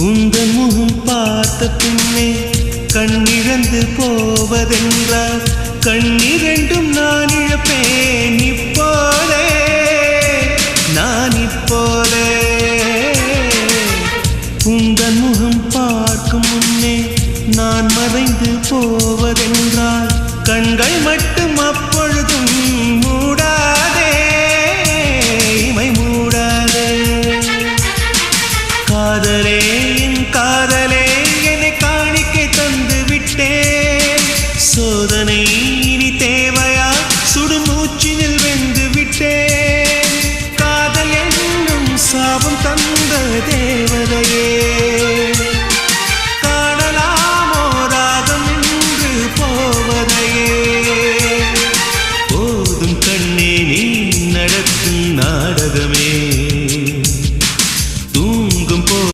உந்தன் முகம் பார்த்த பின்னே கண்ணிழந்து போவதென்றால் கண்ணிரண்டும் நான் இழப்பேன் இப்போதே நான் இப்போதே உந்தன் முகம் பார்க்கும் முன்னே நான் மறைந்து போவதென்றால் கண்கள் மட்டும் அப்பொழுதும் மூடாதே இமை மூடாதே காதலே